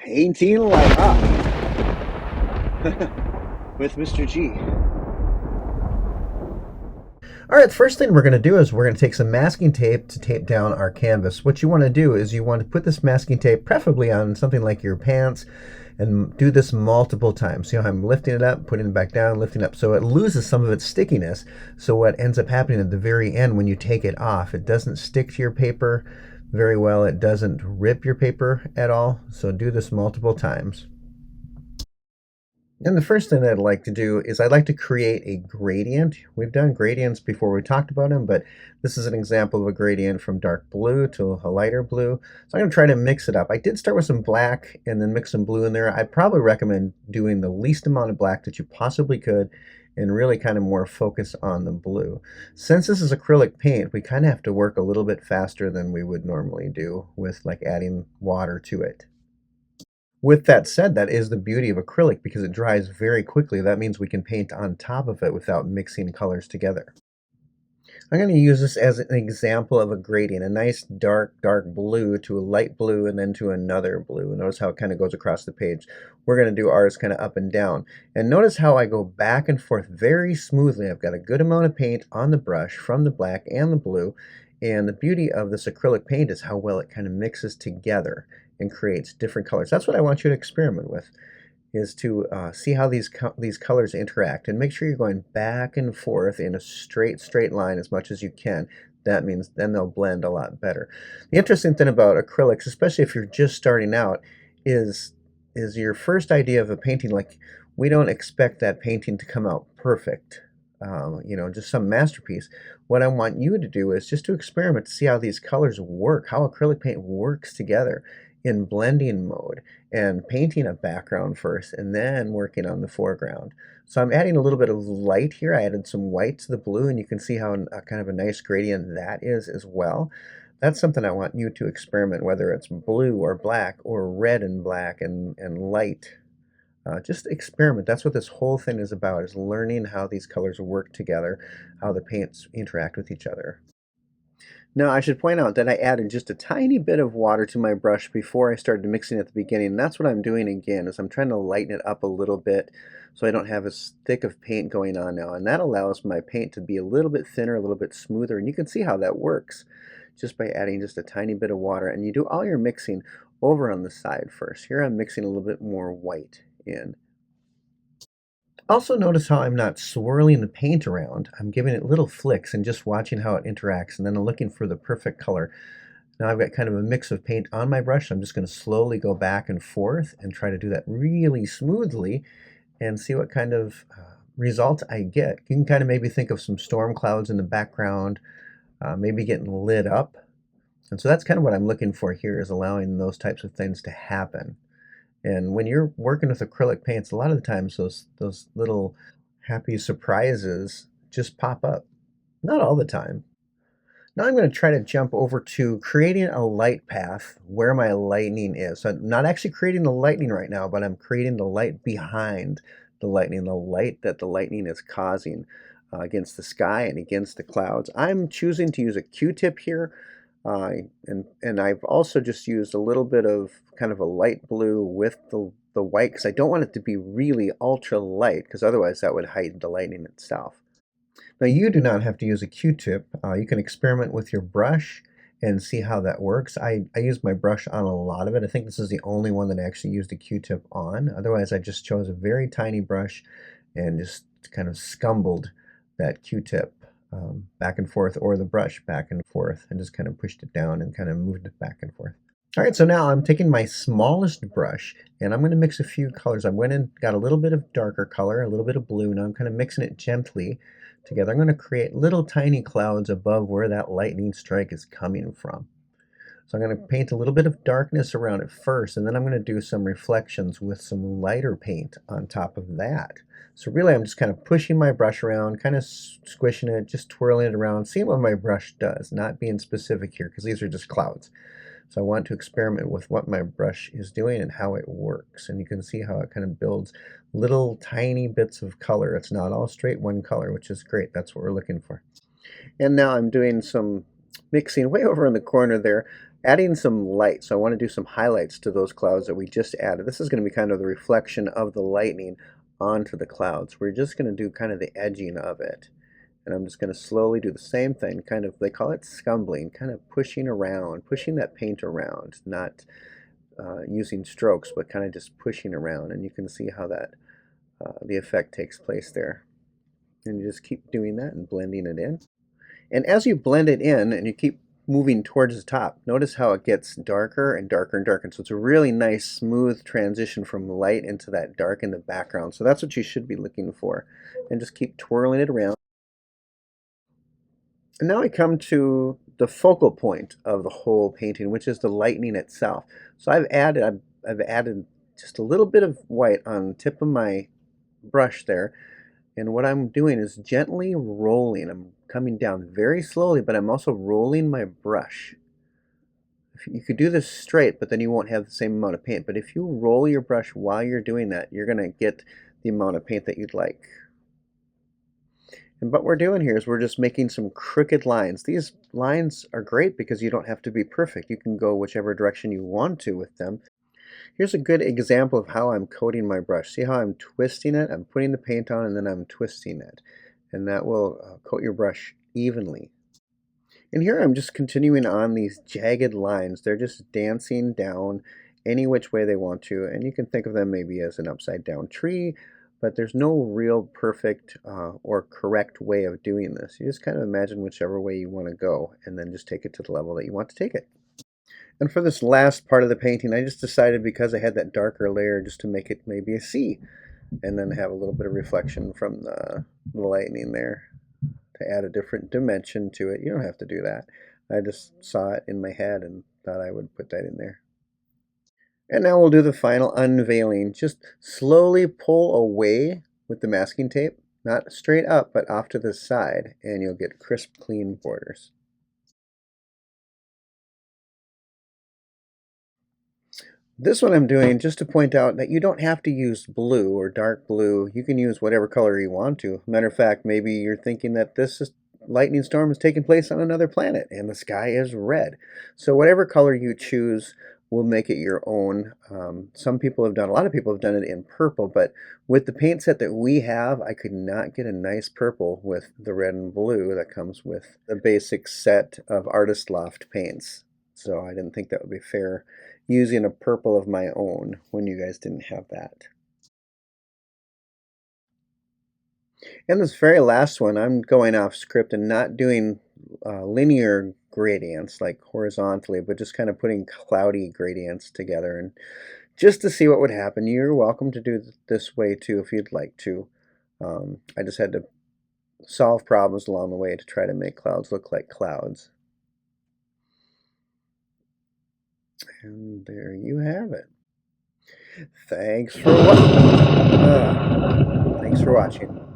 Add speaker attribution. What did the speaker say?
Speaker 1: Painting light up with Mr. G.
Speaker 2: All right, the first thing we're going to do is we're going to take some masking tape to tape down our canvas. What you want to do is you want to put this masking tape preferably on something like your pants and do this multiple times. See how I'm lifting it up, putting it back down, lifting up, so it loses some of its stickiness. So what ends up happening at the very end when you take it off, it doesn't stick to your paper very well. It doesn't rip your paper at all. So do this multiple times. And the first thing I'd like to do is I'd like to create a gradient. We've done gradients before, we talked about them, but this is an example of a gradient from dark blue to a lighter blue. So I'm going to try to mix it up. I did start with some black and then mix some blue in there. I'd probably recommend doing the least amount of black that you possibly could and really kind of more focus on the blue. Since this is acrylic paint, we kind of have to work a little bit faster than we would normally do with like adding water to it. With that said, that is the beauty of acrylic because it dries very quickly. That means we can paint on top of it without mixing colors together. I'm going to use this as an example of a gradient, a nice dark blue to a light blue and then to another blue. Notice how it kind of goes across the page. We're going to do ours kind of up and down. And notice how I go back and forth very smoothly. I've got a good amount of paint on the brush from the black and the blue. And the beauty of this acrylic paint is how well it kind of mixes together and creates different colors. That's what I want you to experiment with, is to see how these colors interact, and make sure you're going back and forth in a straight line as much as you can. That means then they'll blend a lot better. The interesting thing about acrylics, especially if you're just starting out, is your first idea of a painting. Like, we don't expect that painting to come out perfect, just some masterpiece. What I want you to do is just to experiment to see how these colors work, how acrylic paint works together in blending mode, and painting a background first and then working on the foreground. So I'm adding a little bit of light here. I added some white to the blue, and you can see how kind of a nice gradient that is as well. That's something I want you to experiment, whether it's blue or black or red and black and light. Just experiment. That's what this whole thing is about, is learning how these colors work together, how the paints interact with each other. Now, I should point out that I added just a tiny bit of water to my brush before I started mixing at the beginning. And that's what I'm doing again, is I'm trying to lighten it up a little bit so I don't have as thick of paint going on now. And that allows my paint to be a little bit thinner, a little bit smoother. And you can see how that works just by adding just a tiny bit of water. And you do all your mixing over on the side first. Here I'm mixing a little bit more white in. Also notice how I'm not swirling the paint around. I'm giving it little flicks and just watching how it interacts, and then I'm looking for the perfect color. Now I've got kind of a mix of paint on my brush. I'm just going to slowly go back and forth and try to do that really smoothly and see what kind of result I get. You can kind of maybe think of some storm clouds in the background, maybe getting lit up. And so that's kind of what I'm looking for here, is allowing those types of things to happen. And when you're working with acrylic paints, a lot of the times those little happy surprises just pop up. Not all the time. Now I'm going to try to jump over to creating a light path where my lightning is. So I'm not actually creating the lightning right now, but I'm creating the light behind the lightning, the light that the lightning is causing against the sky and against the clouds. I'm choosing to use a Q-tip here. And I've also just used a little bit of kind of a light blue with the white, because I don't want it to be really ultra light, because otherwise that would hide the lightning itself. Now, you do not have to use a Q-tip. You can experiment with your brush and see how that works. I use my brush on a lot of it. I think this is the only one that I actually used a Q-tip on. Otherwise, I just chose a very tiny brush and just kind of scumbled that Q-tip back and forth, or the brush back and forth, and just kind of pushed it down and kind of moved it back and forth. All right, so now I'm taking my smallest brush and I'm going to mix a few colors. I went and got a little bit of darker color, a little bit of blue. Now I'm kind of mixing it gently together. I'm going to create little tiny clouds above where that lightning strike is coming from. So I'm going to paint a little bit of darkness around it first, and then I'm going to do some reflections with some lighter paint on top of that. So really I'm just kind of pushing my brush around, kind of squishing it, just twirling it around, seeing what my brush does, not being specific here because these are just clouds. So I want to experiment with what my brush is doing and how it works. And you can see how it kind of builds little tiny bits of color. It's not all straight one color, which is great. That's what we're looking for. And now I'm doing some mixing way over in the corner there. adding some light. So I want to do some highlights to those clouds that we just added. This is going to be kind of the reflection of the lightning onto the clouds. We're just going to do kind of the edging of it. And I'm just going to slowly do the same thing, kind of, they call it scumbling, kind of pushing around, pushing that paint around, not using strokes, but kind of just pushing around. And you can see how that the effect takes place there. And you just keep doing that and blending it in. And as you blend it in and you keep moving towards the top, notice how it gets darker and darker and darker. So it's a really nice smooth transition from light into that dark in the background. So that's what you should be looking for. And just keep twirling it around. And now I come to the focal point of the whole painting, which is the lightning itself. So I've added just a little bit of white on the tip of my brush there. And what I'm doing is gently rolling. I'm coming down very slowly, but I'm also rolling my brush. You could do this straight, but then you won't have the same amount of paint. But if you roll your brush while you're doing that, you're going to get the amount of paint that you'd like. And what we're doing here is we're just making some crooked lines. These lines are great because you don't have to be perfect. You can go whichever direction you want to with them. Here's a good example of how I'm coating my brush. See how I'm twisting it? I'm putting the paint on and then I'm twisting it. And that will coat your brush evenly. And here I'm just continuing on these jagged lines. They're just dancing down any which way they want to. And you can think of them maybe as an upside down tree, but there's no real perfect or correct way of doing this. You just kind of imagine whichever way you want to go and then just take it to the level that you want to take it. And for this last part of the painting, I just decided because I had that darker layer just to make it maybe a sea and then have a little bit of reflection from the lightning there to add a different dimension to it. You don't have to do that. I just saw it in my head and thought I would put that in there. And now we'll do the final unveiling. Just slowly pull away with the masking tape, not straight up, but off to the side, and you'll get crisp, clean borders. This one I'm doing just to point out that you don't have to use blue or dark blue. You can use whatever color you want to. Matter of fact, maybe you're thinking that lightning storm is taking place on another planet and the sky is red. So whatever color you choose will make it your own. A lot of people have done it in purple, but with the paint set that we have, I could not get a nice purple with the red and blue that comes with the basic set of Artist Loft paints. So I didn't think that would be fair using a purple of my own when you guys didn't have that. And this very last one, I'm going off script and not doing linear gradients like horizontally, but just kind of putting cloudy gradients together and just to see what would happen. You're welcome to do this way too if you'd like to. I just had to solve problems along the way to try to make clouds look like clouds. And there you have it. Thanks for watching.